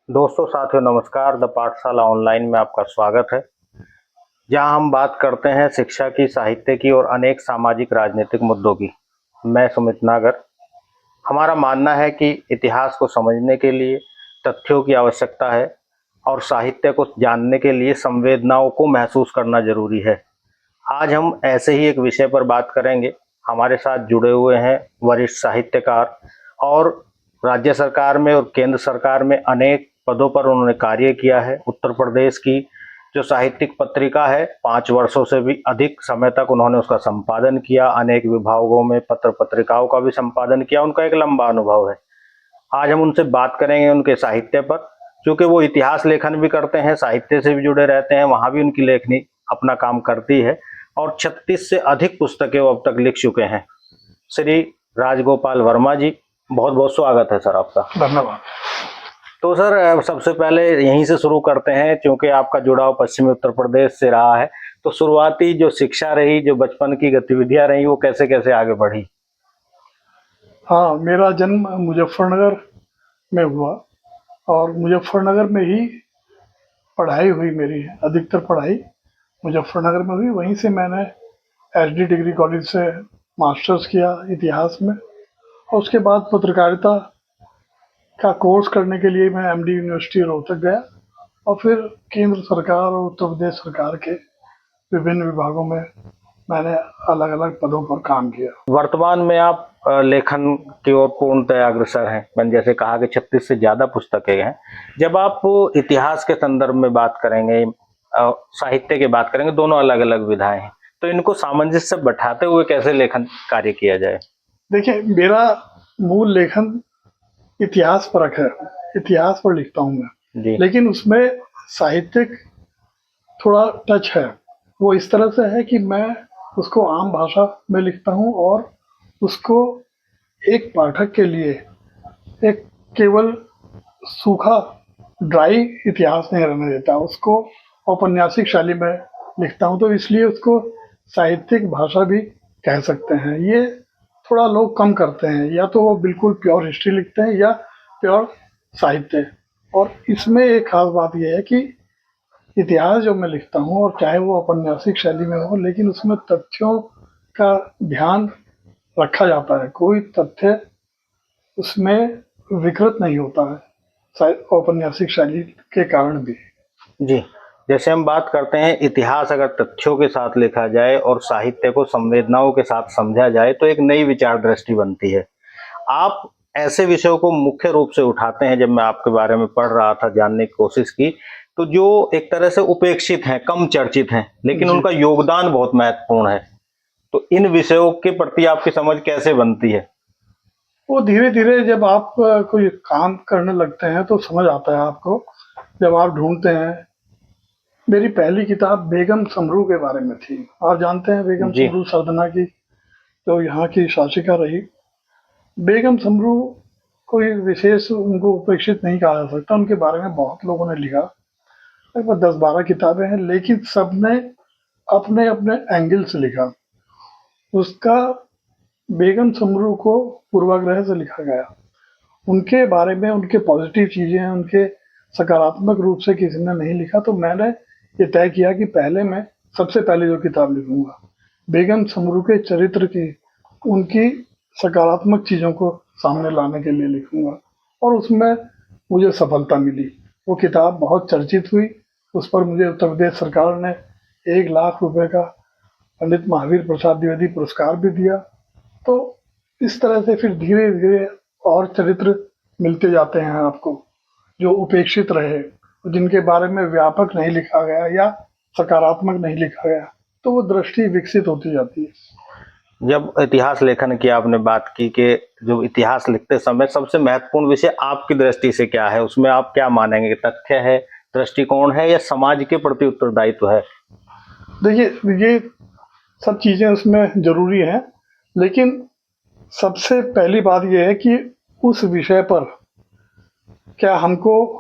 दोस्तों, साथियों, नमस्कार। द पाठशाला ऑनलाइन में आपका स्वागत है, जहां हम बात करते हैं शिक्षा की, साहित्य की और अनेक सामाजिक राजनीतिक मुद्दों की। मैं सुमित नागर। हमारा मानना है कि इतिहास को समझने के लिए तथ्यों की आवश्यकता है और साहित्य को जानने के लिए संवेदनाओं को महसूस करना जरूरी है। आज हम ऐसे ही एक विषय पर बात करेंगे। हमारे साथ जुड़े हुए हैं वरिष्ठ साहित्यकार और राज्य सरकार में और केंद्र सरकार में अनेक पदों पर उन्होंने कार्य किया है। उत्तर प्रदेश की जो साहित्यिक पत्रिका है, 5 वर्षों से भी अधिक समय तक उन्होंने उसका संपादन किया। अनेक विभागों में पत्र पत्रिकाओं का भी संपादन किया। उनका एक लंबा अनुभव है। आज हम उनसे बात करेंगे उनके साहित्य पर, क्योंकि वो इतिहास लेखन भी करते हैं, साहित्य से भी जुड़े रहते हैं, वहाँ भी उनकी लेखनी अपना काम करती है और 36 से अधिक पुस्तकें वो अब तक लिख चुके हैं। श्री राजगोपाल वर्मा जी, बहुत बहुत स्वागत है सर आपका। धन्यवाद। तो सर, सबसे पहले यहीं से शुरू करते हैं, क्योंकि आपका जुड़ाव पश्चिमी उत्तर प्रदेश से रहा है। तो शुरुआती जो शिक्षा रही, जो बचपन की गतिविधियां रही, वो कैसे कैसे आगे बढ़ी? हाँ, मेरा जन्म मुजफ्फरनगर में हुआ और मुजफ्फरनगर में ही पढ़ाई हुई। मेरी अधिकतर पढ़ाई मुजफ्फरनगर में हुई। वहीं से मैंने एसडी डिग्री कॉलेज से मास्टर्स किया इतिहास में और उसके बाद पत्रकारिता का कोर्स करने के लिए मैं एमडी यूनिवर्सिटी रोहतक गया और फिर केंद्र सरकार और उत्तर प्रदेश सरकार के विभिन्न विभागों में मैंने अलग अलग पदों पर काम किया। वर्तमान में आप लेखन की ओर पूर्णतः अग्रसर हैं। मैंने जैसे कहा कि 36 से ज्यादा पुस्तकें हैं। जब आप इतिहास के संदर्भ में बात करेंगे, साहित्य की बात करेंगे, दोनों अलग अलग विधाएं हैं, तो इनको सामंजस्य बैठाते हुए कैसे लेखन कार्य किया जाए? देखिए, मेरा मूल लेखन इतिहास परक है। इतिहास पर लिखता हूँ मैं जी। लेकिन उसमें साहित्यिक थोड़ा टच है। वो इस तरह से है कि मैं उसको आम भाषा में लिखता हूँ और उसको एक पाठक के लिए एक केवल सूखा ड्राई इतिहास नहीं रहने देता, उसको औपन्यासिक शैली में लिखता हूँ। तो इसलिए उसको साहित्यिक भाषा भी कह सकते हैं। ये थोड़ा लोग कम करते हैं, या तो वो बिल्कुल प्योर हिस्ट्री लिखते हैं या प्योर साहित्य। और इसमें एक खास बात यह है कि इतिहास जो मैं लिखता हूँ, और चाहे वो औपन्यासिक शैली में हो, लेकिन उसमें तथ्यों का ध्यान रखा जाता है। कोई तथ्य उसमें विकृत नहीं होता है, औपन्यासिक शैली के कारण भी। जी, जैसे हम बात करते हैं इतिहास अगर तथ्यों के साथ लिखा जाए और साहित्य को संवेदनाओं के साथ समझा जाए तो एक नई विचार दृष्टि बनती है। आप ऐसे विषयों को मुख्य रूप से उठाते हैं। जब मैं आपके बारे में पढ़ रहा था, जानने की कोशिश की, तो जो एक तरह से उपेक्षित हैं, कम चर्चित हैं, लेकिन जी। उनका योगदान बहुत महत्वपूर्ण है। तो इन विषयों के प्रति आपकी समझ कैसे बनती है? वो धीरे धीरे जब आप कोई काम करने लगते हैं तो समझ आता है आपको, जब आप ढूंढते हैं। मेरी पहली किताब बेगम समरू के बारे में थी। आप जानते हैं बेगम जी। समरू सरदना की, तो यहाँ की शासिका रही। बेगम समरू कोई विशेष उनको उपेक्षित नहीं कहा जा सकता। उनके बारे में बहुत लोगों ने लिखा, लगभग 10-12 किताबें हैं, लेकिन सबने अपने अपने एंगल से लिखा। उसका बेगम समरू को पूर्वाग्रह से लिखा गया। उनके बारे में, उनके पॉजिटिव चीजें, उनके सकारात्मक रूप से किसी ने नहीं लिखा। तो मैंने ये तय किया कि पहले मैं सबसे पहले जो किताब लिखूंगा बेगम समरू के चरित्र की, उनकी सकारात्मक चीजों को सामने लाने के लिए लिखूंगा। और उसमें मुझे सफलता मिली। वो किताब बहुत चर्चित हुई। उस पर मुझे उत्तर प्रदेश सरकार ने 1 लाख रुपए का पंडित महावीर प्रसाद द्विवेदी पुरस्कार भी दिया। तो इस तरह से फिर धीरे धीरे और चरित्र मिलते जाते हैं आपको, जो उपेक्षित रहे, जिनके बारे में व्यापक नहीं लिखा गया या सकारात्मक नहीं लिखा गया, तो वो दृष्टि विकसित होती जाती है। जब इतिहास लेखन की आपने बात की कि जो इतिहास लिखते समय सबसे महत्वपूर्ण विषय आपकी दृष्टि से क्या है, उसमें आप क्या मानेंगे? तथ्य है, दृष्टिकोण है, या समाज के प्रति उत्तरदायित्व है? देखिए, ये सब चीजें उसमें जरूरी हैं, लेकिन सबसे पहली बात यह है कि उस विषय पर क्या हमको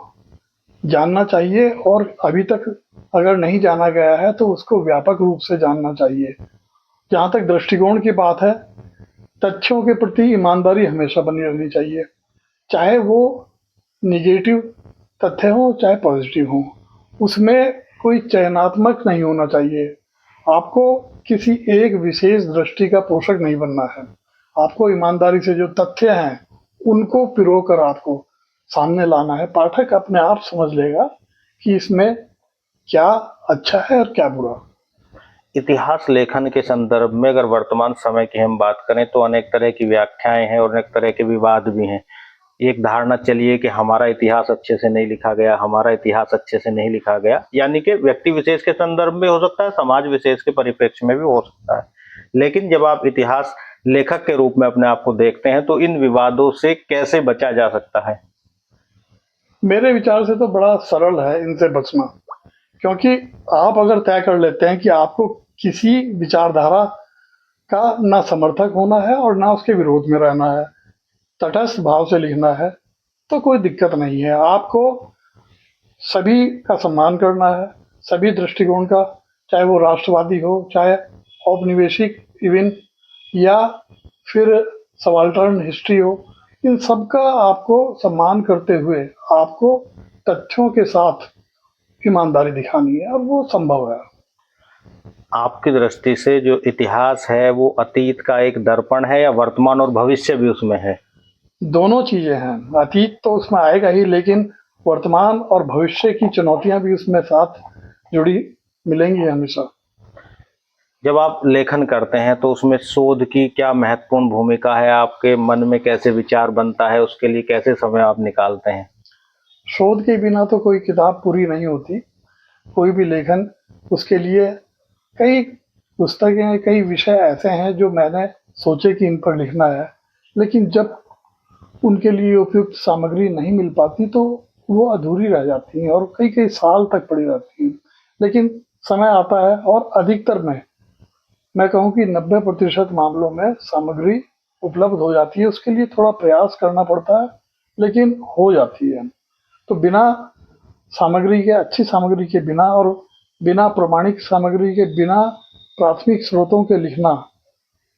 जानना चाहिए, और अभी तक अगर नहीं जाना गया है तो उसको व्यापक रूप से जानना चाहिए। जहाँ तक दृष्टिकोण की बात है, तथ्यों के प्रति ईमानदारी हमेशा बनी रहनी चाहिए, चाहे वो निगेटिव तथ्य हो चाहे पॉजिटिव हो। उसमें कोई चयनात्मक नहीं होना चाहिए। आपको किसी एक विशेष दृष्टि का पोषक नहीं बनना है। आपको ईमानदारी से जो तथ्य हैं उनको पिरोकर आपको सामने लाना है। पाठक अपने आप समझ लेगा कि इसमें क्या अच्छा है और क्या बुरा। इतिहास लेखन के संदर्भ में अगर वर्तमान समय की हम बात करें तो अनेक तरह की व्याख्याएं हैं और अनेक तरह के विवाद भी हैं। एक धारणा चलिए कि हमारा इतिहास अच्छे से नहीं लिखा गया, हमारा इतिहास अच्छे से नहीं लिखा गया, यानी कि व्यक्ति विशेष के संदर्भ में हो सकता है, समाज विशेष के परिप्रेक्ष्य में भी हो सकता है। लेकिन जब आप इतिहास लेखक के रूप में अपने आप को देखते हैं तो इन विवादों से कैसे बचा जा सकता है? मेरे विचार से तो बड़ा सरल है इनसे बचना, क्योंकि आप अगर तय कर लेते हैं कि आपको किसी विचारधारा का ना समर्थक होना है और ना उसके विरोध में रहना है, तटस्थ भाव से लिखना है, तो कोई दिक्कत नहीं है। आपको सभी का सम्मान करना है, सभी दृष्टिकोण का, चाहे वो राष्ट्रवादी हो, चाहे औपनिवेशिक इवन, या फिर सबाल्टर्न हिस्ट्री हो। इन सब का आपको सम्मान करते हुए आपको तथ्यों के साथ ईमानदारी दिखानी है, और वो संभव है। आपकी दृष्टि से जो इतिहास है वो अतीत का एक दर्पण है या वर्तमान और भविष्य भी उसमें है? दोनों चीजें हैं। अतीत तो उसमें आएगा ही, लेकिन वर्तमान और भविष्य की चुनौतियां भी उसमें साथ जुड़ी मिलेंगी हमेशा। जब आप लेखन करते हैं तो उसमें शोध की क्या महत्वपूर्ण भूमिका है? आपके मन में कैसे विचार बनता है, उसके लिए कैसे समय आप निकालते हैं? शोध के बिना तो कोई किताब पूरी नहीं होती, कोई भी लेखन। उसके लिए कई पुस्तकें, कई विषय ऐसे हैं जो मैंने सोचे कि इन पर लिखना है, लेकिन जब उनके लिए उपयुक्त सामग्री नहीं मिल पाती तो वो अधूरी रह जाती हैं और कई कई साल तक पड़ी रहती हैं। लेकिन समय आता है और अधिकतर में, मैं कहूँ कि 90% मामलों में सामग्री उपलब्ध हो जाती है। उसके लिए थोड़ा प्रयास करना पड़ता है, लेकिन हो जाती है। तो बिना सामग्री के, अच्छी सामग्री के बिना और बिना प्रमाणिक सामग्री के, बिना प्राथमिक स्रोतों के लिखना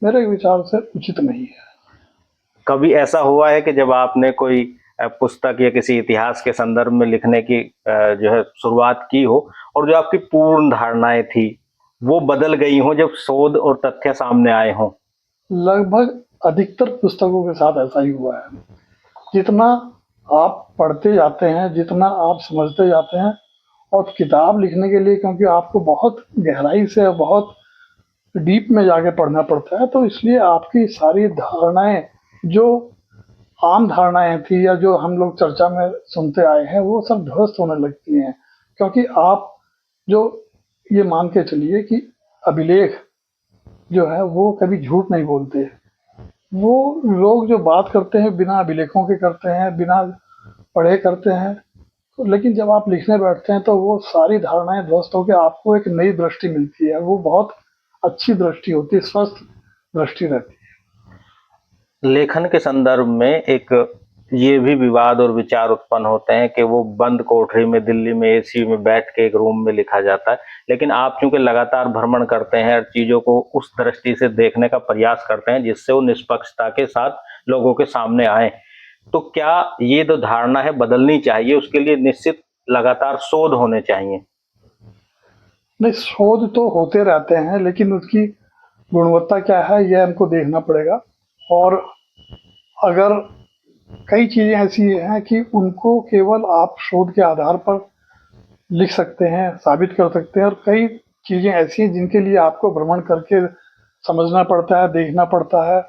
मेरे विचार से उचित नहीं है। कभी ऐसा हुआ है कि जब आपने कोई पुस्तक या किसी इतिहास के संदर्भ में लिखने की जो है शुरुआत की हो और जो आपकी पूर्ण धारणाएं थी वो बदल गई हो जब शोध और तथ्य सामने आए हों? लगभग अधिकतर पुस्तकों के साथ ऐसा ही हुआ है। जितना आप पढ़ते जाते हैं, जितना आप समझते जाते हैं, और किताब लिखने के लिए क्योंकि आपको बहुत गहराई से, बहुत डीप में जाके पढ़ना पड़ता है, तो इसलिए आपकी सारी धारणाएं, जो आम धारणाएं थी या जो हम लोग चर्चा में सुनते आए हैं, वो सब ध्वस्त होने लगती हैं। क्योंकि आप जो ये मान के चलिए कि अभिलेख जो है वो कभी झूठ नहीं बोलते। वो लोग जो बात करते हैं बिना अभिलेखों के करते हैं, बिना पढ़े करते हैं। तो लेकिन जब आप लिखने बैठते हैं तो वो सारी धारणाएं ध्वस्त होकर आपको एक नई दृष्टि मिलती है। वो बहुत अच्छी दृष्टि होती है, स्वस्थ दृष्टि रहती लेखन के संदर्भ में एक ये भी विवाद और विचार उत्पन्न होते हैं कि वो बंद कोठरी में दिल्ली में एसी में बैठ के एक रूम में लिखा जाता है, लेकिन आप चूंकि लगातार भ्रमण करते हैं, हर चीजों को उस दृष्टि से देखने का प्रयास करते हैं जिससे वो निष्पक्षता के साथ लोगों के सामने आए, तो क्या ये जो धारणा है बदलनी चाहिए? उसके लिए निश्चित लगातार शोध होने चाहिए। है। नहीं, शोध तो होते रहते हैं, लेकिन उसकी गुणवत्ता क्या है यह हमको देखना पड़ेगा। और अगर कई चीजें ऐसी हैं कि उनको केवल आप शोध के आधार पर लिख सकते हैं, साबित कर सकते हैं, और कई चीजें ऐसी हैं जिनके लिए आपको भ्रमण करके समझना पड़ता है, देखना पड़ता है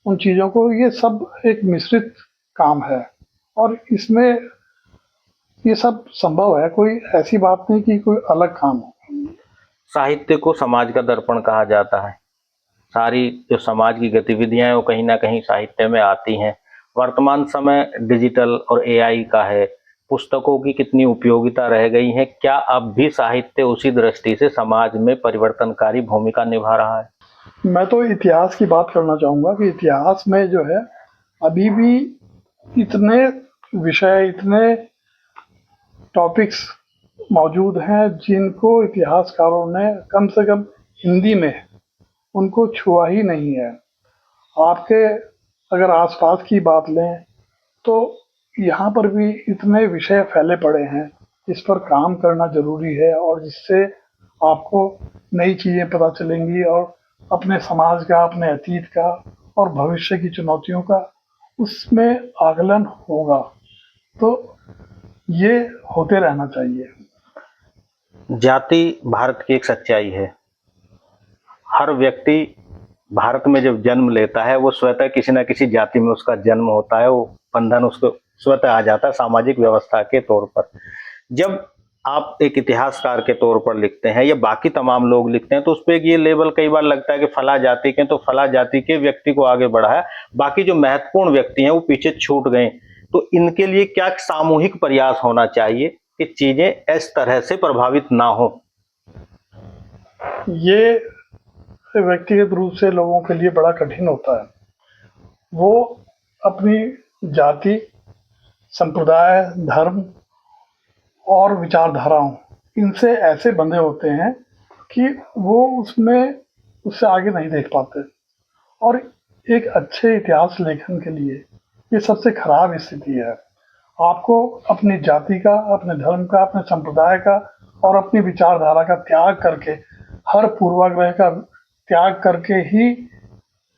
उन चीजों को। ये सब एक मिश्रित काम है, और इसमें ये सब संभव है। कोई ऐसी बात नहीं कि कोई अलग काम हो। साहित्य को समाज का दर्पण कहा जाता है। सारी जो समाज की गतिविधियां हैं वो कहीं ना कहीं साहित्य में आती हैं। वर्तमान समय डिजिटल और एआई का है। पुस्तकों की कितनी उपयोगिता रह गई है? क्या अब भी साहित्य उसी दृष्टि से समाज में परिवर्तनकारी भूमिका निभा रहा है? मैं तो इतिहास की बात करना चाहूँगा कि इतिहास में जो है अभी भी इतने विषय, इतने टॉपिक्स मौजूद हैं जिनको इतिहासकारों ने कम से कम हिंदी में उनको छुआ ही नहीं है। आपके अगर आसपास की बात लें तो यहाँ पर भी इतने विषय फैले पड़े हैं, इस पर काम करना ज़रूरी है और जिससे आपको नई चीज़ें पता चलेंगी और अपने समाज का, अपने अतीत का और भविष्य की चुनौतियों का उसमें आकलन होगा। तो ये होते रहना चाहिए। जाति भारत की एक सच्चाई है। हर व्यक्ति भारत में जब जन्म लेता है वो स्वतः किसी न किसी जाति में उसका जन्म होता है, वो बंधन उसको स्वतः आ जाता है सामाजिक व्यवस्था के तौर पर। जब आप एक इतिहासकार के तौर पर लिखते हैं या बाकी तमाम लोग लिखते हैं तो उस पे ये लेबल कई बार लगता है कि फला जाति के, तो फला जाति के व्यक्ति को आगे बढ़ाया, बाकी जो महत्वपूर्ण व्यक्ति हैं वो पीछे छूट गए। तो इनके लिए क्या सामूहिक प्रयास होना चाहिए कि चीजें इस तरह से प्रभावित ना हो? ये व्यक्तिगत रूप से लोगों के लिए बड़ा कठिन होता है। वो अपनी जाति, संप्रदाय, धर्म और विचारधाराओं इनसे ऐसे बंधे होते हैं कि वो उससे आगे नहीं देख पाते और एक अच्छे इतिहास लेखन के लिए ये सबसे खराब स्थिति है। आपको अपनी जाति का, अपने धर्म का, अपने संप्रदाय का और अपनी विचारधारा का त्याग करके, हर पूर्वाग्रह का त्याग करके ही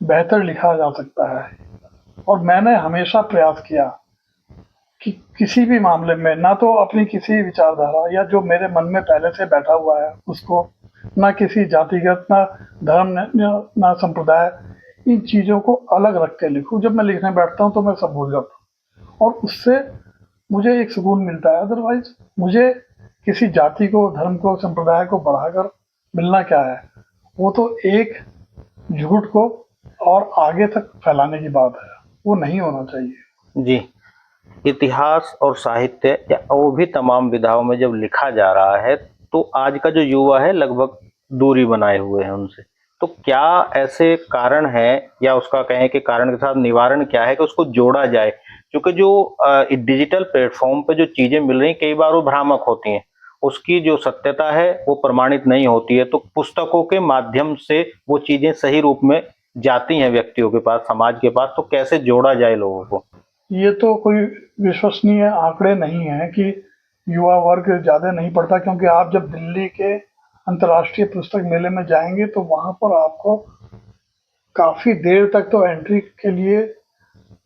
बेहतर लिखा जा सकता है। और मैंने हमेशा प्रयास किया कि किसी भी मामले में ना तो अपनी किसी विचारधारा या जो मेरे मन में पहले से बैठा हुआ है उसको, ना किसी जातिगत, ना धर्म, ना संप्रदाय, इन चीज़ों को अलग रख के लिखूं। जब मैं लिखने बैठता हूं तो मैं सब भूल जाता हूं और उससे मुझे एक सुकून मिलता है। अदरवाइज मुझे किसी जाति को, धर्म को, संप्रदाय को बढ़ाकर मिलना क्या है? वो तो एक झूठ को और आगे तक फैलाने की बात है, वो नहीं होना चाहिए। जी, इतिहास और साहित्य या और भी तमाम विधाओं में जब लिखा जा रहा है तो आज का जो युवा है लगभग दूरी बनाए हुए हैं उनसे। तो क्या ऐसे कारण हैं या उसका कहें कि कारण के साथ निवारण क्या है कि उसको जोड़ा जाए? क्योंकि जो डिजिटल प्लेटफॉर्म पे जो चीजें मिल रही कई बार वो भ्रामक होती हैं, उसकी जो सत्यता है वो प्रमाणित नहीं होती है। तो पुस्तकों के माध्यम से वो चीजें सही रूप में जाती हैं व्यक्तियों के पास, समाज के पास, तो कैसे जोड़ा जाए लोगों को? ये तो कोई विश्वसनीय आंकड़े नहीं है कि युवा वर्ग ज़्यादा नहीं पढ़ता, क्योंकि आप जब दिल्ली के अंतर्राष्ट्रीय पुस्तक मेले में जाएंगे तो वहाँ पर आपको काफ़ी देर तक तो एंट्री के लिए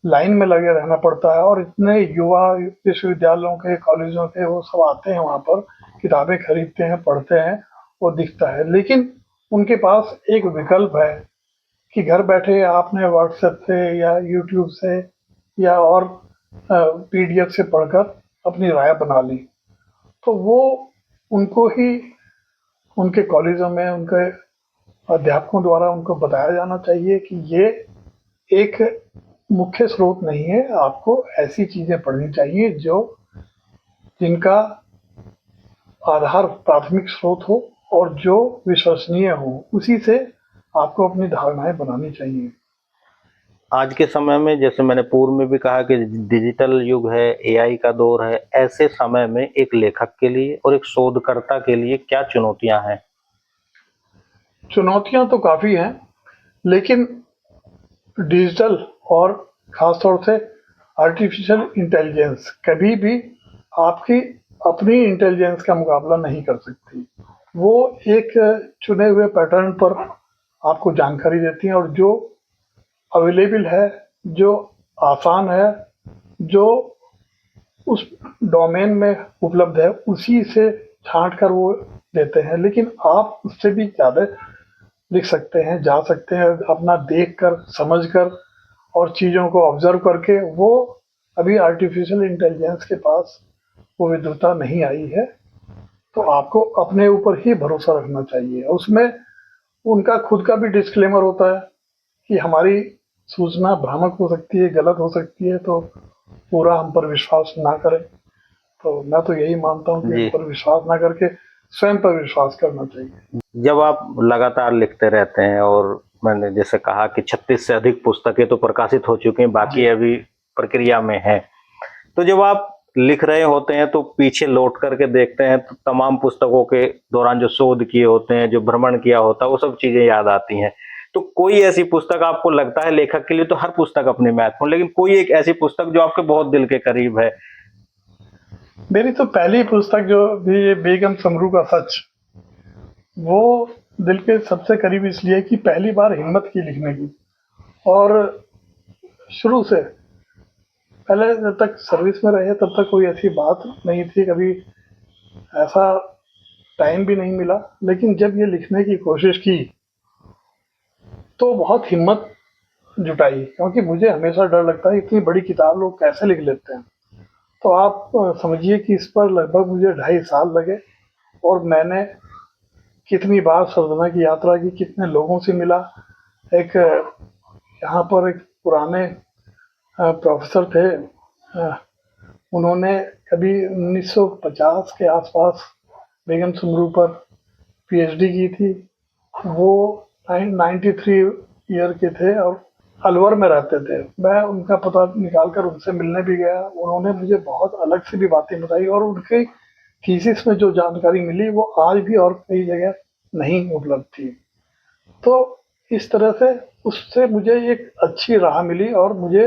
लाइन में लगे रहना पड़ता है और इतने युवा विश्वविद्यालयों के, कॉलेजों के वो सब आते हैं वहाँ पर, किताबें खरीदते हैं, पढ़ते हैं, वो दिखता है। लेकिन उनके पास एक विकल्प है कि घर बैठे आपने व्हाट्सएप से या यूट्यूब से या और पीडीएफ से पढ़कर अपनी राय बना ली। तो वो उनको ही उनके कॉलेजों में उनके अध्यापकों द्वारा उनको बताया जाना चाहिए कि ये एक मुख्य स्रोत नहीं है, आपको ऐसी चीज़ें पढ़नी चाहिए जिनका आधार प्राथमिक स्रोत हो और जो विश्वसनीय हो, उसी से आपको अपनी धारणाएं बनानी चाहिए। आज के समय में, जैसे मैंने पूर्व में भी कहा कि डिजिटल युग है, एआई का दौर है, ऐसे समय में एक लेखक के लिए और एक शोधकर्ता के लिए क्या चुनौतियां हैं? चुनौतियां तो काफ़ी हैं, लेकिन डिजिटल और ख़ासतौर से आर्टिफिशियल इंटेलिजेंस कभी भी आपकी अपनी इंटेलिजेंस का मुकाबला नहीं कर सकती। वो एक चुने हुए पैटर्न पर आपको जानकारी देती हैं और जो अवेलेबल है, जो आसान है, जो उस डोमेन में उपलब्ध है, उसी से छाँट कर वो देते हैं। लेकिन आप उससे भी ज़्यादा लिख सकते हैं, जा सकते हैं, अपना देख कर, समझ कर और चीज़ों को ऑब्जर्व करके। वो अभी आर्टिफिशियल इंटेलिजेंस के पास वो विद्वता नहीं आई है, तो आपको अपने ऊपर ही भरोसा रखना चाहिए। उसमें उनका खुद का भी डिस्क्लेमर होता है कि हमारी सूचना भ्रामक हो सकती है, गलत हो सकती है, तो पूरा हम पर विश्वास ना करें। तो मैं तो यही मानता हूँ कि जी, हम पर विश्वास ना करके स्वयं पर विश्वास करना चाहिए। जब आप लगातार लिखते रहते हैं और मैंने जैसे कहा कि 36 से अधिक पुस्तकें तो प्रकाशित हो चुकी हैं, बाकी जी। अभी प्रक्रिया में है। तो जब आप लिख रहे होते हैं तो पीछे लौट करके देखते हैं तो तमाम पुस्तकों के दौरान जो शोध किए होते हैं, जो भ्रमण किया होता है, वो सब चीजें याद आती हैं। तो कोई ऐसी पुस्तक आपको लगता है, लेखक के लिए तो हर पुस्तक अपनी महत्वपूर्ण, लेकिन कोई एक ऐसी पुस्तक जो आपके बहुत दिल के करीब है? मेरी तो पहली पुस्तक जो भी ये बेगम समरू का सच, वो दिल के सबसे करीब इसलिए कि पहली बार हिम्मत की लिखने की। और शुरू से पहले जब तक सर्विस में रहे तब तक कोई ऐसी बात नहीं थी, कभी ऐसा टाइम भी नहीं मिला। लेकिन जब ये लिखने की कोशिश की तो बहुत हिम्मत जुटाई, क्योंकि मुझे हमेशा डर लगता है इतनी बड़ी किताब लोग कैसे लिख लेते हैं। तो आप समझिए कि इस पर लगभग मुझे 2.5 साल लगे। और मैंने कितनी बार सरदना की यात्रा की, कितने लोगों से मिला। एक यहाँ पर एक पुराने प्रोफेसर थे, उन्होंने कभी 1950 के आसपास बेगम सुमरू पर पीएचडी की थी। वो 93 ईयर के थे और अलवर में रहते थे। मैं उनका पता निकाल कर उनसे मिलने भी गया। उन्होंने मुझे बहुत अलग से भी बातें बताई और उनके थीसिस में जो जानकारी मिली वो आज भी और कई जगह नहीं उपलब्ध थी। तो इस तरह से उससे मुझे एक अच्छी राह मिली और मुझे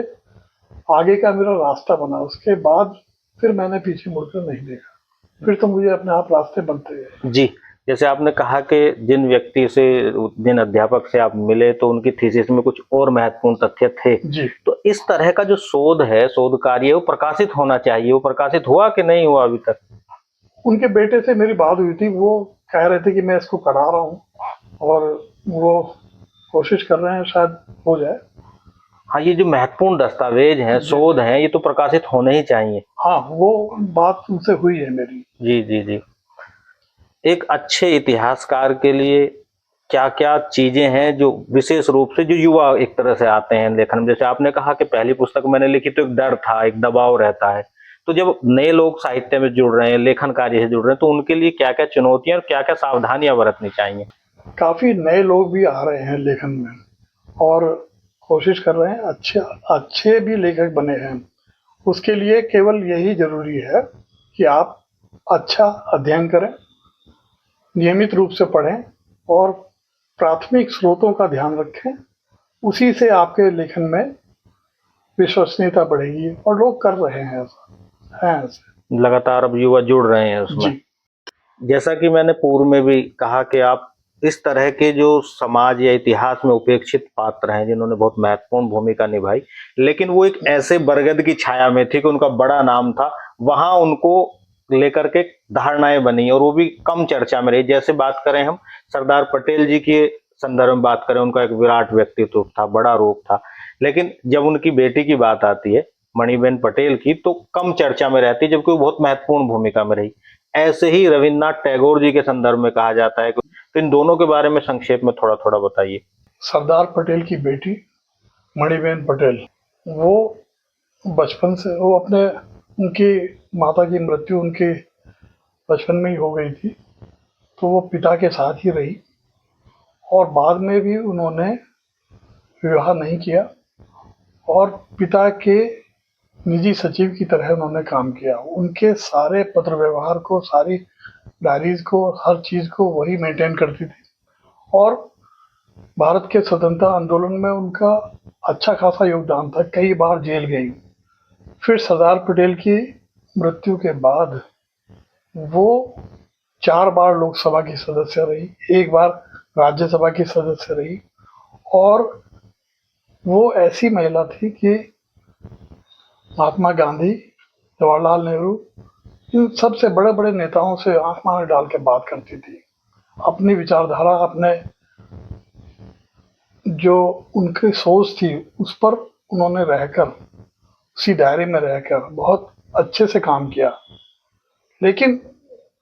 आगे का मेरा रास्ता बना। उसके बाद फिर मैंने पीछे मुड़कर नहीं देखा, फिर तो मुझे अपने आप रास्ते बनते गए। जी, जैसे आपने कहा कि जिन व्यक्ति से, जिन अध्यापक से आप मिले तो उनकी थीसिस में कुछ और महत्वपूर्ण तथ्य थे। जी, तो इस तरह का जो शोध है, शोध कार्य, वो प्रकाशित होना चाहिए, वो प्रकाशित हुआ कि नहीं हुआ अभी तक? उनके बेटे से मेरी बात हुई थी, वो कह रहे थे कि मैं इसको करा रहा हूँ और वो कोशिश कर रहे हैं, शायद हो जाए। हाँ, ये जो महत्वपूर्ण दस्तावेज हैं, शोध हैं, ये तो प्रकाशित होने ही चाहिए। हाँ, वो बात उनसे हुई है मेरी। जी, जी, जी। एक अच्छे इतिहासकार के लिए क्या-क्या चीजें हैं जो विशेष रूप से जो युवा एक तरह से आते हैं लेखन में? जैसे आपने कहा कि पहली पुस्तक मैंने लिखी तो एक डर था, एक दबाव रहता है। तो जब नए लोग साहित्य में जुड़ रहे हैं, लेखन कार्य से जुड़ रहे हैं, तो उनके लिए क्या-क्या चुनौतियाँ और क्या-क्या सावधानियाँ बरतनी चाहिए? काफ़ी नए लोग भी आ रहे हैं लेखन में और कोशिश कर रहे हैं, अच्छे अच्छे भी लेखक बने हैं। उसके लिए केवल यही ज़रूरी है कि आप अच्छा अध्ययन करें, नियमित रूप से पढ़ें और प्राथमिक स्रोतों का ध्यान रखें। उसी से आपके लेखन में विश्वसनीयता बढ़ेगी और लोग कर रहे हैं ऐसा, हैं ऐसे। लगातार अब युवा जुड़ रहे हैं उसमें। जी, जैसा कि मैंने पूर्व में भी कहा कि आप इस तरह के जो समाज या इतिहास में उपेक्षित पात्र हैं, जिन्होंने बहुत महत्वपूर्ण भूमिका निभाई, लेकिन वो एक ऐसे बरगद की छाया में थे कि उनका बड़ा नाम था, वहां उनको लेकर के धारणाएं बनी और वो भी कम चर्चा में रही। जैसे बात करें हम सरदार पटेल जी के संदर्भ में बात करें, उनका एक विराट व्यक्तित्व था, बड़ा रूप था, लेकिन जब उनकी बेटी की बात आती है, मणिबेन पटेल की, तो कम चर्चा में रहती है, जबकि वो बहुत महत्वपूर्ण भूमिका में रही। ऐसे ही रविन्द्रनाथ टैगोर जी के संदर्भ में कहा जाता है। तो इन दोनों के बारे में संक्षेप में थोड़ा-थोड़ा बताइए। सरदार पटेल की बेटी मणिबेन पटेल, वो बचपन से वो अपने उनकी माता की मृत्यु उनके बचपन में ही हो गई थी, तो वो पिता के साथ ही रही और बाद में भी उन्होंने विवाह नहीं किया और पिता के निजी सचिव की तरह उन्होंने काम किया। उनके सारे पत्र व्यवहार को, सारी डायरीज को, हर चीज़ को वही मेंटेन करती थी और भारत के स्वतंत्रता आंदोलन में उनका अच्छा खासा योगदान था। कई बार जेल गई। फिर सरदार पटेल की मृत्यु के बाद वो 4 बार लोकसभा की सदस्य रही, 1 बार राज्यसभा की सदस्य रही और वो ऐसी महिला थी कि महात्मा गांधी, जवाहरलाल नेहरू, इन सबसे बड़े-बड़े नेताओं से आँख में आँख डाल के बात करती थी। अपनी विचारधारा, अपने जो उनकी सोच थी, उस पर उन्होंने रहकर, उसी दायरे में रहकर बहुत अच्छे से काम किया। लेकिन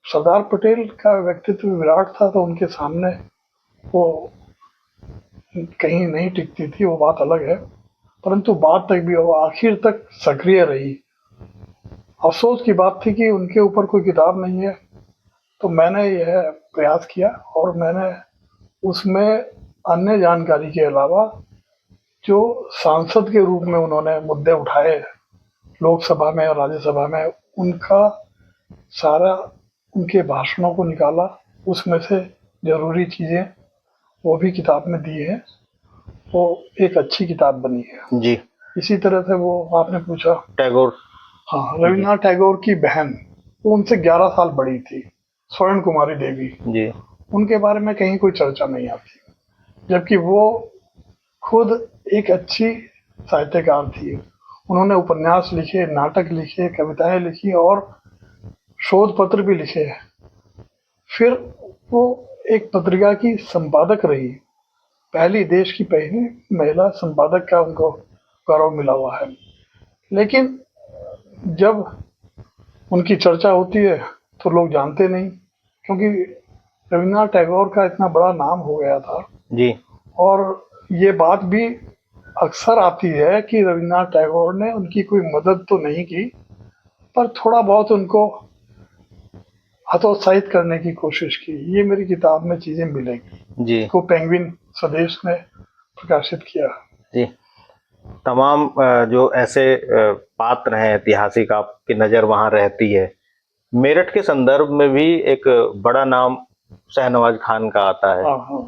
सरदार पटेल का व्यक्तित्व विराट था, तो उनके सामने वो कहीं नहीं टिकती थी, वो बात अलग है। परंतु बाद तक भी वो आखिर तक सक्रिय रही। अफ़सोस की बात थी कि उनके ऊपर कोई किताब नहीं है, तो मैंने यह प्रयास किया और मैंने उसमें अन्य जानकारी के अलावा जो सांसद के रूप में उन्होंने मुद्दे उठाए लोकसभा में और राज्यसभा में, उनका सारा उनके भाषणों को निकाला, उसमें से ज़रूरी चीज़ें वो भी किताब में दी हैं। वो एक अच्छी किताब बनी है। जी। इसी तरह से वो आपने पूछा, टैगोर। हाँ, रविन्द्रनाथ टैगोर की बहन, वो उनसे 11 साल बड़ी थी, स्वर्ण कुमारी देवी, जी। उनके बारे में कहीं कोई चर्चा नहीं आती, जबकि वो खुद एक अच्छी साहित्यकार थी। उन्होंने उपन्यास लिखे, नाटक लिखे, कविताएं लिखी और शोध पत्र भी लिखे हैं। फिर वो एक पत्रिका की संपादक रही, देश की पहली महिला संपादक का उनको गौरव मिला हुआ है। लेकिन जब उनकी चर्चा होती है तो लोग जानते नहीं, क्योंकि रविन्द्रनाथ टैगोर का इतना बड़ा नाम हो गया था। जी। और ये बात भी अक्सर आती है कि रविन्द्रनाथ टैगोर ने उनकी कोई मदद तो नहीं की, पर थोड़ा बहुत उनको हतोत्साहित करने की कोशिश की। ये मेरी किताब में चीजें मिलेंगी, जी। इसको पेंगुइन स्वदेश ने प्रकाशित किया। जी। तमाम जो ऐसे पात्र हैं ऐतिहासिक, आपकी नज़र वहाँ रहती है। मेरठ के संदर्भ में भी एक बड़ा नाम शाहनवाज खान का आता है। हाँ हाँ।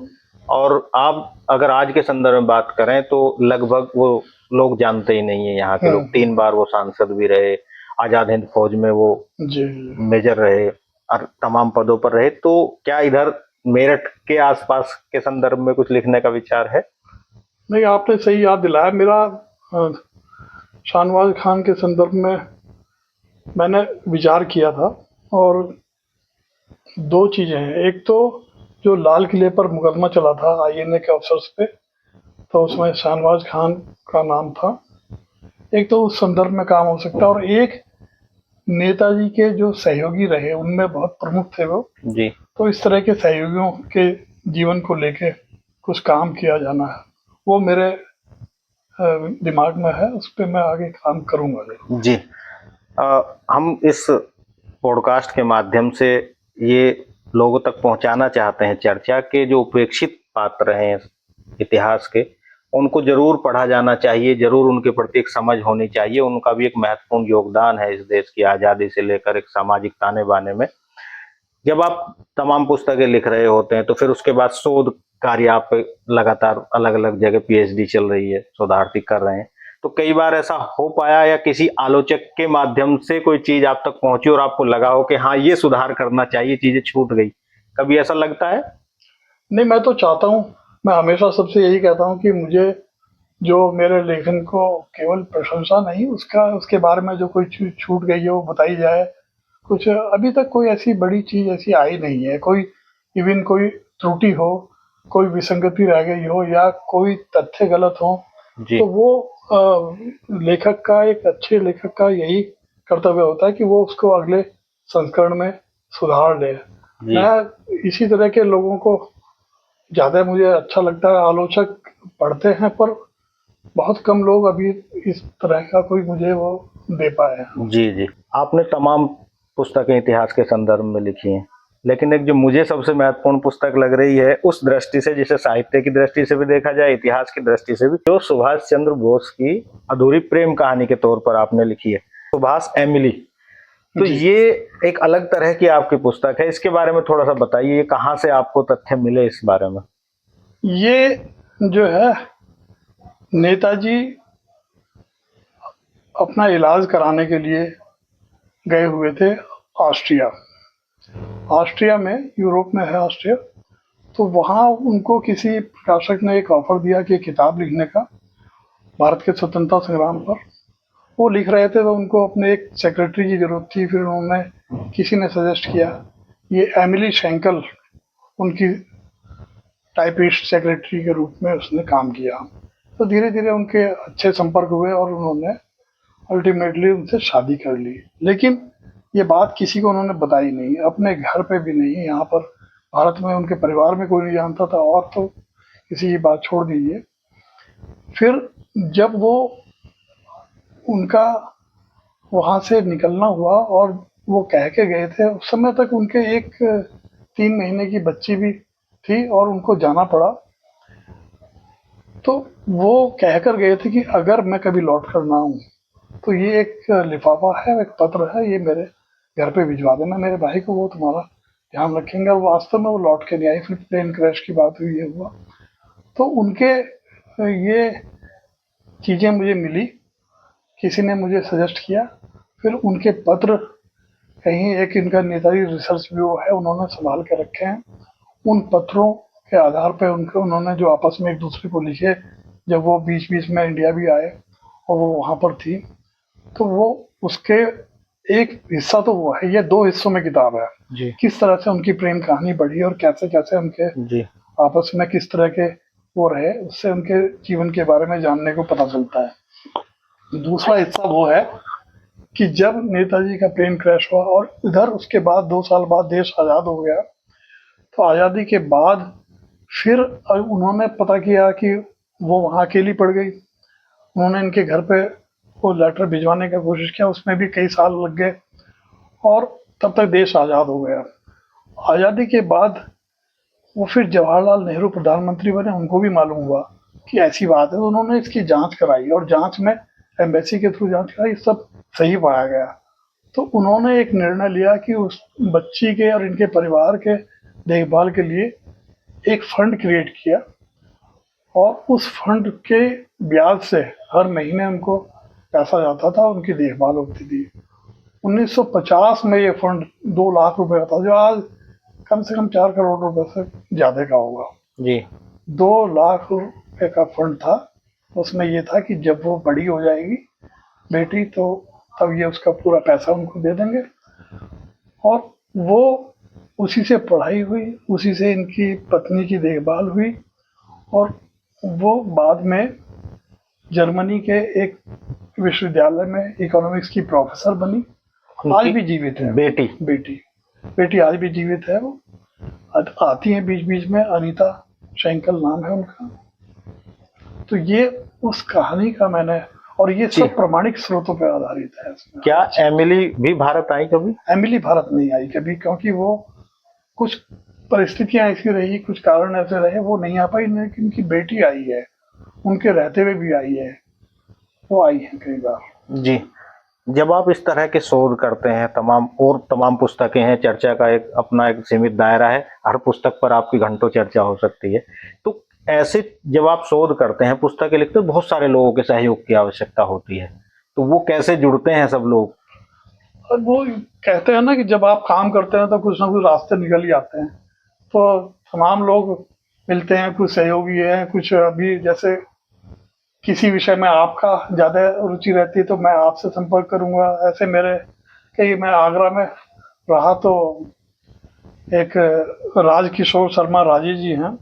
और आप अगर आज के संदर्भ में बात करें तो लगभग वो लोग जानते ही नहीं है यहाँ के लोग। 3 बार वो सांसद भी रहे, आज़ाद हिंद फौज में वो जी। मेजर रहे और तमाम पदों पर रहे। तो क्या इधर मेरठ के आसपास के संदर्भ में कुछ लिखने का विचार है? नहीं, आपने सही याद दिलाया। मेरा शाहनवाज खान के संदर्भ में मैंने विचार किया था, और दो चीजें हैं। एक तो जो लाल किले पर मुकदमा चला था आईएनए के अफसर्स पे, तो उसमें शाहनवाज खान का नाम था। एक तो उस संदर्भ में काम हो सकता है, और एक नेताजी के जो सहयोगी रहे उनमें बहुत प्रमुख थे वो। जी। तो इस तरह के सहयोगियों के जीवन को लेके कुछ काम किया जाना है, वो मेरे दिमाग में है। उस पर मैं आगे काम करूंगा जरूर। जी। हम इस पॉडकास्ट के माध्यम से ये लोगों तक पहुंचाना चाहते हैं चर्चा के जो उपेक्षित पात्र हैं इतिहास के, उनको जरूर पढ़ा जाना चाहिए, जरूर उनके प्रति एक समझ होनी चाहिए। उनका भी एक महत्वपूर्ण योगदान है इस देश की आज़ादी से लेकर एक सामाजिक ताने बाने में। जब आप तमाम पुस्तकें लिख रहे होते हैं तो फिर उसके बाद शोध कार्य आप लगातार अलग अलग जगह पीएचडी चल रही है, शोधार्थी कर रहे हैं, तो कई बार ऐसा हो पाया या किसी आलोचक के माध्यम से कोई चीज आप तक पहुंची और आपको लगा हो कि हाँ ये सुधार करना चाहिए, चीजें छूट गई, कभी ऐसा लगता है? नहीं, मैं तो चाहता हूँ, मैं हमेशा सबसे यही कहता हूँ कि मुझे जो मेरे लेखन को केवल प्रशंसा नहीं, उसका उसके बारे में जो कोई चीज छूट गई है वो बताई जाए। कुछ अभी तक कोई ऐसी बड़ी चीज ऐसी आई नहीं है, कोई इवन कोई त्रुटि हो, कोई विसंगति रह गई हो, या कोई तथ्य गलत हो, जी। तो वो लेखक का, एक अच्छे लेखक का यही कर्तव्य होता है कि वो उसको अगले संस्करण में सुधार ले। जी। मैं इसी तरह के लोगों को ज्यादा मुझे अच्छा लगता है। आलोचक पढ़ते हैं, पर बहुत कम लोग अभी इस तरह का कोई मुझे वो दे पाए हैं। जी। जी। आपने तमाम पुस्तकें इतिहास के संदर्भ में लिखी हैं, लेकिन एक जो मुझे सबसे महत्वपूर्ण पुस्तक लग रही है उस दृष्टि से, जिसे साहित्य की दृष्टि से भी देखा जाए, इतिहास की दृष्टि से भी, जो सुभाष चंद्र बोस की अधूरी प्रेम कहानी के तौर पर आपने लिखी है, सुभाष एमिली। तो जी, ये एक अलग तरह की आपकी पुस्तक है, इसके बारे में थोड़ा सा बताइए, ये कहाँ से आपको तथ्य मिले इस बारे में? ये जो है, नेताजी अपना इलाज कराने के लिए गए हुए थे ऑस्ट्रिया। ऑस्ट्रिया में, यूरोप में है ऑस्ट्रिया। तो वहाँ उनको किसी प्रकाशक ने एक ऑफर दिया कि किताब लिखने का, भारत के स्वतंत्रता संग्राम पर। वो लिख रहे थे, तो उनको अपने एक सेक्रेटरी की जरूरत थी। फिर उन्होंने, किसी ने सजेस्ट किया, ये एमिली शेंकल उनकी टाइपिस्ट सेक्रेटरी के रूप में उसने काम किया। तो धीरे धीरे उनके अच्छे संपर्क हुए और उन्होंने अल्टीमेटली उनसे शादी कर ली। लेकिन ये बात किसी को उन्होंने बताई नहीं, अपने घर पे भी नहीं, यहाँ पर भारत में उनके परिवार में कोई नहीं जानता था, और तो किसी की बात छोड़ दीजिए। फिर जब वो उनका वहाँ से निकलना हुआ और वो कह के गए थे, उस समय तक उनके एक 3 महीने की बच्ची भी थी और उनको जाना पड़ा। तो वो कहकर गए थे कि अगर मैं कभी लौट कर ना आऊँ तो ये एक लिफाफा है, एक पत्र है, ये मेरे घर पे भिजवा देना मेरे भाई को, वो तुम्हारा ध्यान रखेंगे। और वास्तव में वो लौट के नहीं आई। फिर प्लेन क्रैश की बात हुई, ये हुआ। तो उनके ये चीज़ें मुझे मिली, किसी ने मुझे सजेस्ट किया, फिर उनके पत्र कहीं एक इनका नेताजी रिसर्च ब्यूरो है, उन्होंने संभाल के रखे हैं। उन पत्रों के आधार पे उन्होंने जो आपस में एक दूसरे को लिखे, जब वो बीच बीच में इंडिया भी आए और वो वहाँ पर थी, तो वो उसके एक हिस्सा तो वो है, ये 2 हिस्सों में किताब है। जी किस तरह से उनकी प्रेम कहानी बढ़ी और कैसे कैसे उनके जी आपस में किस तरह के वो रहे, उससे उनके जीवन के बारे में जानने को पता चलता है। दूसरा हिस्सा वो है कि जब नेताजी का प्लेन क्रैश हुआ और इधर उसके बाद 2 साल बाद देश आज़ाद हो गया, तो आज़ादी के बाद फिर उन्होंने पता किया कि वो वहाँ अकेली पड़ गई। उन्होंने इनके घर पे वो लेटर भिजवाने का कोशिश किया, उसमें भी कई साल लग गए और तब तक देश आज़ाद हो गया। आज़ादी के बाद वो फिर जवाहरलाल नेहरू प्रधानमंत्री बने, उनको भी मालूम हुआ कि ऐसी बात है, तो उन्होंने इसकी जांच कराई और जांच में एम्बेसी के थ्रू जांच कराई, सब सही पाया गया। तो उन्होंने एक निर्णय लिया कि उस बच्ची के और इनके परिवार के देखभाल के लिए एक फंड क्रिएट किया और उस फंड के ब्याज से हर महीने उनको पैसा जाता था, उनकी देखभाल होती थी। 1950 में ये फंड 2 लाख रुपए का था, जो आज कम से कम 4 करोड़ रुपए से ज्यादा का होगा। जी 2 लाख रुपए का फंड था। उसमें ये था कि जब वो बड़ी हो जाएगी बेटी, तो तब ये उसका पूरा पैसा उनको दे देंगे। और वो उसी से पढ़ाई हुई, उसी से इनकी पत्नी की देखभाल हुई और वो बाद में जर्मनी के एक विश्वविद्यालय में इकोनॉमिक्स की प्रोफेसर बनी। आज भी जीवित है बेटी बेटी बेटी आज भी जीवित है। वो आती है बीच बीच में, अनीता शैंकल नाम है उनका। तो ये उस कहानी का मैंने, और ये जी। सब प्रमाणिक स्रोतों पर आधारित है इसमें। क्या एमिली भी भारत आई कभी? एमिली भारत नहीं आई कभी, क्योंकि वो कुछ परिस्थितियां ऐसी रही, कुछ कारण ऐसे रहे, वो नहीं आ पाई। लेकिन उनकी बेटी आई है, उनके रहते हुए भी आई है, वो आई है कई बार। जी जब आप इस तरह के शोध करते हैं, तमाम पुस्तकें हैं, चर्चा का एक अपना एक सीमित दायरा है, हर पुस्तक पर आपकी घंटों चर्चा हो सकती है, तो ऐसे जब आप शोध करते हैं, पुस्तकें लिखते हैं, बहुत सारे लोगों के सहयोग की आवश्यकता होती है, तो वो कैसे जुड़ते हैं सब लोग? और वो कहते हैं ना कि जब आप काम करते हैं तो कुछ ना कुछ रास्ते निकल ही आते हैं। तो तमाम लोग मिलते हैं, कुछ सहयोगी हैं, कुछ अभी जैसे किसी विषय में आपका ज़्यादा रुचि रहती है तो मैं आपसे संपर्क करूंगा। ऐसे मेरे कई, मैं आगरा में रहा तो एक राजकिशोर शर्मा राजे जी हैं,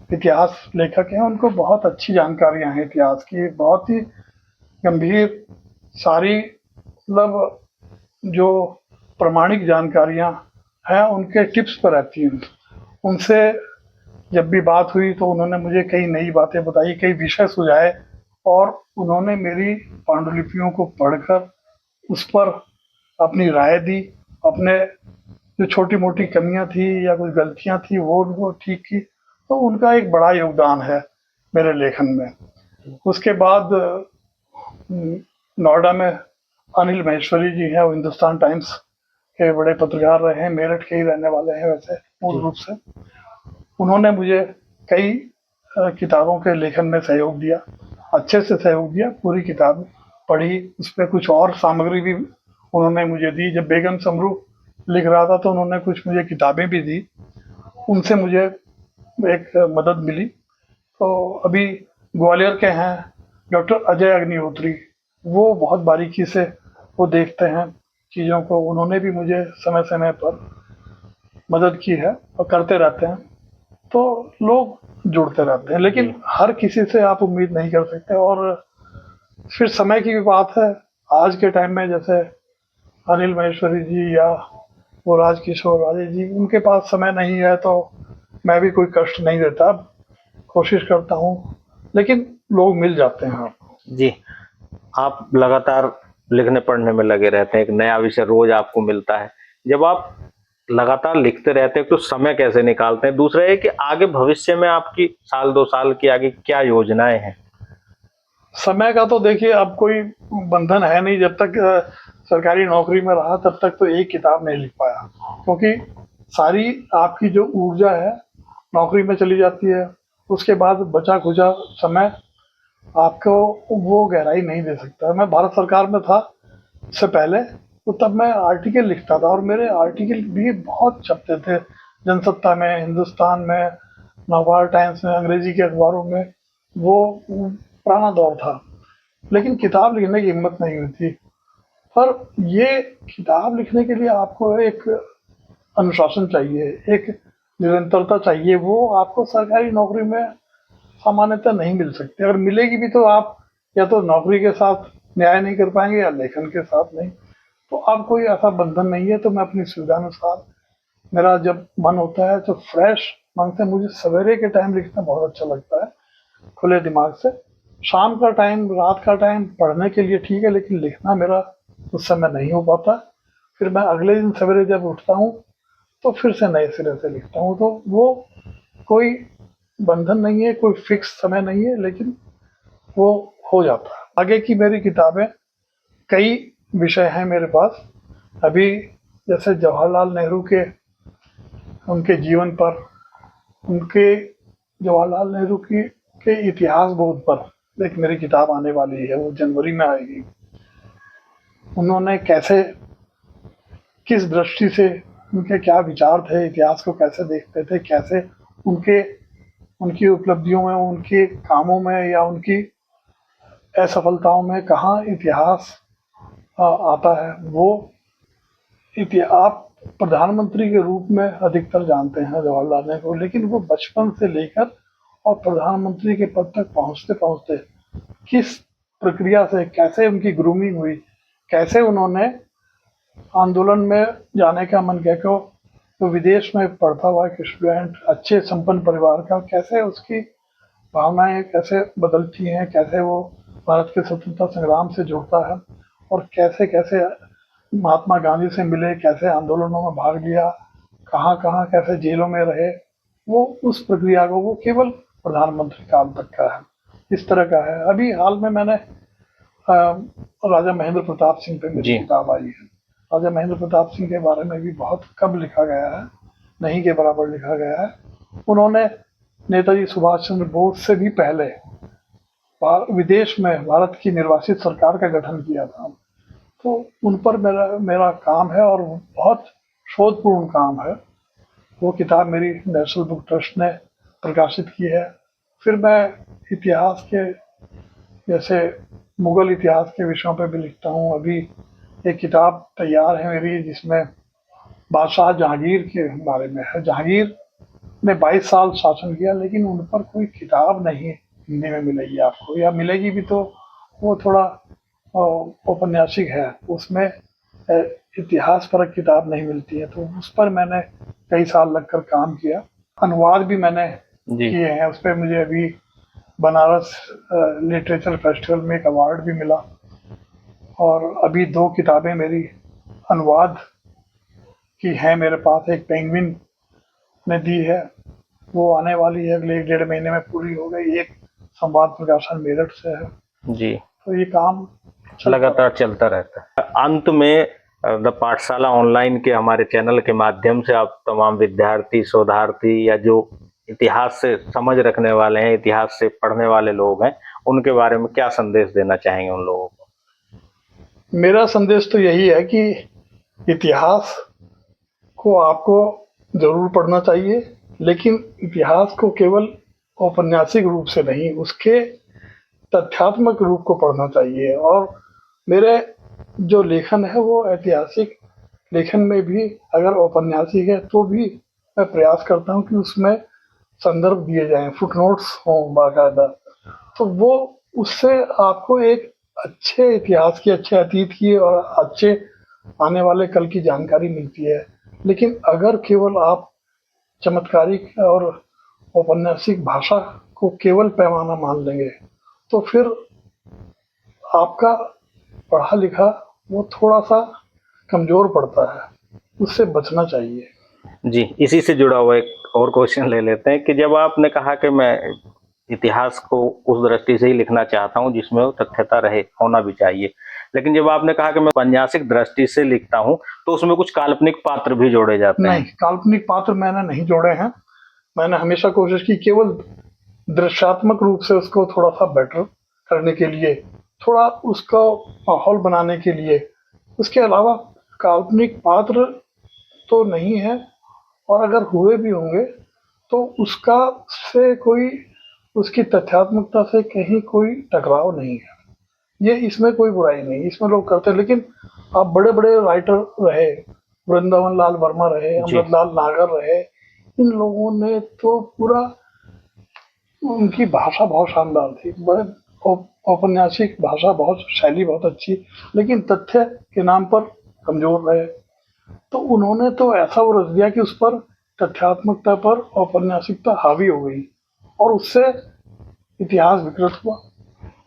इतिहास लेखक हैं, उनको बहुत अच्छी जानकारियां हैं इतिहास की, बहुत ही गंभीर सारी, मतलब जो प्रमाणिक जानकारियां हैं उनके टिप्स पर रहती हैं। उनसे जब भी बात हुई तो उन्होंने मुझे कई नई बातें बताई, कई विषय सुझाए और उन्होंने मेरी पांडुलिपियों को पढ़कर उस पर अपनी राय दी। अपने जो छोटी मोटी कमियां थी या कुछ गलतियां थी वो उनको ठीक की। तो उनका एक बड़ा योगदान है मेरे लेखन में। उसके बाद नोएडा में अनिल महेश्वरी जी हैं, वो हिंदुस्तान टाइम्स के बड़े पत्रकार रहे हैं, मेरठ के ही रहने वाले हैं वैसे मूल रूप से। उन्होंने मुझे कई किताबों के लेखन में सहयोग दिया, अच्छे से सहयोग दिया। पूरी किताब पढ़ी, उस पर कुछ और सामग्री भी उन्होंने मुझे दी। जब बेगम समरू लिख रहा था तो उन्होंने कुछ मुझे किताबें भी दी, उनसे मुझे एक मदद मिली। तो अभी ग्वालियर के हैं डॉक्टर अजय अग्निहोत्री, वो बहुत बारीकी से वो देखते हैं चीज़ों को, उन्होंने भी मुझे समय समय पर मदद की है और करते रहते हैं। तो लोग जुड़ते रहते हैं, लेकिन हर किसी से आप उम्मीद नहीं कर सकते। और फिर समय की भी बात है। आज के टाइम में जैसे अनिल महेश्वरी जी या वो राजकिशोर राजे जी, उनके पास समय नहीं है, तो मैं भी कोई कष्ट नहीं देता, कोशिश करता हूँ, लेकिन लोग मिल जाते हैं आपको। जी आप लगातार लिखने पढ़ने में लगे रहते हैं, एक नया विषय रोज आपको मिलता है। जब आप लगातार लिखते रहते हैं तो समय कैसे निकालते हैं? दूसरा है कि आगे भविष्य में आपकी साल 2 साल की आगे क्या योजनाएं हैं? समय का तो देखिए अब कोई बंधन है नहीं। जब तक सरकारी नौकरी में रहा तब तक तो एक किताब नहीं लिख पाया, क्योंकि सारी आपकी जो ऊर्जा है नौकरी में चली जाती है। उसके बाद बचा खुचा समय आपको वो गहराई नहीं दे सकता। मैं भारत सरकार में था इससे पहले, तो तब मैं आर्टिकल लिखता था और मेरे आर्टिकल भी बहुत छपते थे, जनसत्ता में, हिंदुस्तान में, नवभारत टाइम्स में, अंग्रेजी के अखबारों में। वो पुराना दौर था, लेकिन किताब लिखने की हिम्मत नहीं हुई थी। पर ये किताब लिखने के लिए आपको एक अनुशासन चाहिए, एक निरंतरता चाहिए। वो आपको सरकारी नौकरी में सामान्यतः नहीं मिल सकती। अगर मिलेगी भी तो आप या तो नौकरी के साथ न्याय नहीं कर पाएंगे या लेखन के साथ नहीं। तो अब कोई ऐसा बंधन नहीं है, तो मैं अपनी सुविधानुसार, मेरा जब मन होता है तो फ्रेश मन से, मुझे सवेरे के टाइम लिखना बहुत अच्छा लगता है, खुले दिमाग से। शाम का टाइम, रात का टाइम पढ़ने के लिए ठीक है, लेकिन लिखना मेरा उस समय नहीं हो पाता। फिर मैं अगले दिन सवेरे जब उठता हूँ तो फिर से नए सिरे से लिखता हूँ। तो वो कोई बंधन नहीं है, कोई फिक्स समय नहीं है, लेकिन वो हो जाता है। आगे की मेरी किताबें, कई विषय हैं मेरे पास अभी। जैसे जवाहरलाल नेहरू के, उनके जीवन पर, उनके जवाहरलाल नेहरू की के इतिहास बोध पर एक मेरी किताब आने वाली है, वो जनवरी में आएगी। उन्होंने कैसे, किस दृष्टि से, उनके क्या विचार थे, इतिहास को कैसे देखते थे, कैसे उनके, उनकी उपलब्धियों में, उनके कामों में या उनकी असफलताओं में कहाँ इतिहास आता है। वो आप प्रधानमंत्री के रूप में अधिकतर जानते हैं जवाहरलाल नेहरू को, लेकिन वो बचपन से लेकर और प्रधानमंत्री के पद तक पहुंचते पहुंचते किस प्रक्रिया से, कैसे उनकी ग्रूमिंग हुई, कैसे उन्होंने आंदोलन में जाने का मन किया, क्यों तो विदेश में पढ़ता हुआ एक स्टूडेंट, अच्छे संपन्न परिवार का, कैसे उसकी भावनाएं कैसे बदलती हैं, कैसे वो भारत के स्वतंत्रता संग्राम से जुड़ता है, और कैसे कैसे महात्मा गांधी से मिले, कैसे आंदोलनों में भाग लिया, कहाँ कहाँ कैसे जेलों में रहे। वो उस प्रक्रिया को, वो केवल प्रधानमंत्री काल तक का है, इस तरह का है। अभी हाल में मैंने राजा महेंद्र प्रताप सिंह पे मेरी किताब आई है। राजा महेंद्र प्रताप सिंह के बारे में भी बहुत कम लिखा गया है, नहीं के बराबर लिखा गया है। उन्होंने नेताजी सुभाष चंद्र बोस से भी पहले विदेश में भारत की निर्वासित सरकार का गठन किया था। तो उन पर मेरा काम है और बहुत शोधपूर्ण काम है। वो किताब मेरी नेशनल बुक ट्रस्ट ने प्रकाशित की है। फिर मैं इतिहास के, जैसे मुगल इतिहास के विषयों पर भी लिखता हूँ। अभी एक किताब तैयार है मेरी, जिसमें बादशाह जहांगीर के बारे में है। जहांगीर ने 22 साल शासन किया, लेकिन उन पर कोई किताब नहीं हिंदी में मिलेगी आपको, या मिलेगी भी तो वो थोड़ा औपन्यासिक है, उसमें इतिहास पर किताब नहीं मिलती है। तो उस पर मैंने कई साल लगकर काम किया। अनुवाद भी मैंने किए हैं उस पर। मुझे अभी बनारस लिटरेचर फेस्टिवल में एक अवार्ड भी मिला। और अभी 2 किताबें मेरी अनुवाद की हैं मेरे पास। एक पेंगुइन ने दी है, वो आने वाली है, अगले 1-1.5 महीने में पूरी हो गई। एक संवाद प्रकाशन मेरठ से है जी। तो ये काम लगातार चलता रहता है। अंत में द पाठशाला ऑनलाइन के हमारे चैनल के माध्यम से आप तमाम विद्यार्थी, शोधार्थी या जो इतिहास से समझ रखने वाले हैं, इतिहास से पढ़ने वाले लोग हैं, उनके बारे में क्या संदेश देना चाहेंगे उन लोगों को? मेरा संदेश तो यही है कि इतिहास को आपको जरूर पढ़ना चाहिए, लेकिन इतिहास को केवल औपन्यासिक रूप से नहीं, उसके तथ्यात्मक रूप को पढ़ना चाहिए। और मेरे जो लेखन है वो ऐतिहासिक लेखन में भी, अगर औपन्यासिक है तो भी मैं प्रयास करता हूँ कि उसमें संदर्भ दिए जाएं, फुटनोट्स हों बाकायदा। तो वो, उससे आपको एक अच्छे इतिहास की, अच्छे अतीत की और अच्छे आने वाले कल की जानकारी मिलती है। लेकिन अगर केवल आप चमत्कारिक और औपन्यासिक भाषा को केवल पैमाना मान लेंगे तो फिर आपका पढ़ा लिखा वो थोड़ा सा कमजोर पड़ता है, उससे बचना चाहिए। जी, इसी से जुड़ा हुआ एक और क्वेश्चन ले लेते हैं कि जब आपने कहा कि मैं इतिहास को उस दृष्टि से ही लिखना चाहता हूँ जिसमें वो तथ्यता रहे, होना भी चाहिए, लेकिन जब आपने कहा कि मैं औपन्यासिक दृष्टि से लिखता हूँ तो उसमें कुछ काल्पनिक पात्र भी जोड़े जाते हैं। नहीं, काल्पनिक पात्र मैंने नहीं जोड़े हैं। मैंने हमेशा कोशिश की केवल दृश्यात्मक रूप से उसको थोड़ा सा बेटर करने के लिए, थोड़ा उसका माहौल बनाने के लिए। उसके अलावा काल्पनिक पात्र तो नहीं है, और अगर हुए भी होंगे तो उसका से कोई उसकी तथ्यात्मकता से कहीं कोई टकराव नहीं है। ये इसमें कोई बुराई नहीं, इसमें लोग करते हैं। लेकिन अब बड़े बड़े राइटर रहे, वृंदावन लाल वर्मा रहे, जी। अमृतलाल नागर रहे, इन लोगों ने तो पूरा, उनकी भाषा बहुत शानदार थी, बड़े औपन्यासिक भाषा, बहुत शैली बहुत अच्छी, लेकिन तथ्य के नाम पर कमजोर रहे। तो उन्होंने तो ऐसा वो रच दिया कि उस पर तथ्यात्मकता पर औपन्यासिकता हावी हो गई, और उससे इतिहास विकृत हुआ।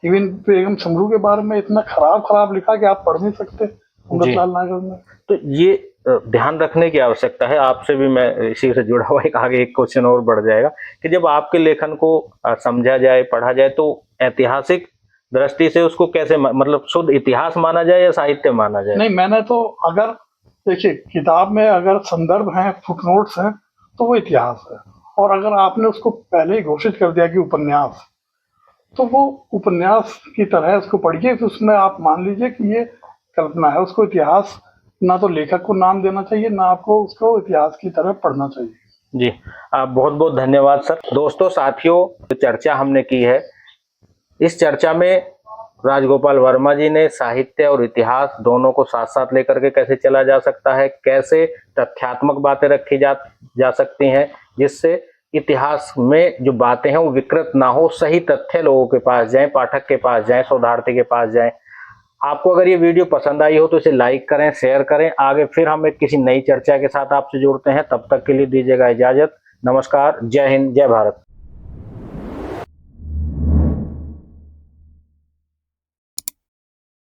इवन बेगम समरू के बारे में इतना खराब खराब लिखा कि आप पढ़ नहीं सकते अमृतलाल नागर ने। तो ये ध्यान रखने की आवश्यकता है। आपसे भी मैं इसी से जुड़ा हुआ एक आगे एक क्वेश्चन और बढ़ जाएगा कि जब आपके लेखन को समझा जाए, पढ़ा जाए, तो ऐतिहासिक दृष्टि से उसको कैसे मतलब शुद्ध इतिहास माना जाए या साहित्य माना जाए? नहीं, मैंने तो, अगर देखिए किताब में अगर संदर्भ हैं, फुटनोट्स हैं, तो वो इतिहास है। और अगर आपने उसको पहले ही घोषित कर दिया कि उपन्यास, तो वो उपन्यास की तरह उसको पढ़िए, फिर उसमें आप मान लीजिए कि ये कल्पना है। उसको इतिहास ना तो लेखक को नाम देना चाहिए, ना आपको उसको इतिहास की तरह पढ़ना चाहिए। जी, आप बहुत बहुत धन्यवाद सर। दोस्तों, साथियों, जो चर्चा हमने की है, इस चर्चा में राजगोपाल वर्मा जी ने साहित्य और इतिहास दोनों को साथ साथ लेकर के कैसे चला जा सकता है, कैसे तथ्यात्मक बातें रखी जा सकती हैं, जिससे इतिहास में जो बातें हैं वो विकृत ना हो, सही तथ्य लोगों के पास जाएं, पाठक के पास जाएं, शोधार्थी के पास जाएं। आपको अगर ये वीडियो पसंद आई हो तो इसे लाइक करें, शेयर करें। आगे फिर हम एक किसी नई चर्चा के साथ आपसे जुड़ते हैं। तब तक के लिए दीजिएगा इजाजत। नमस्कार, जय हिंद, जय भारत।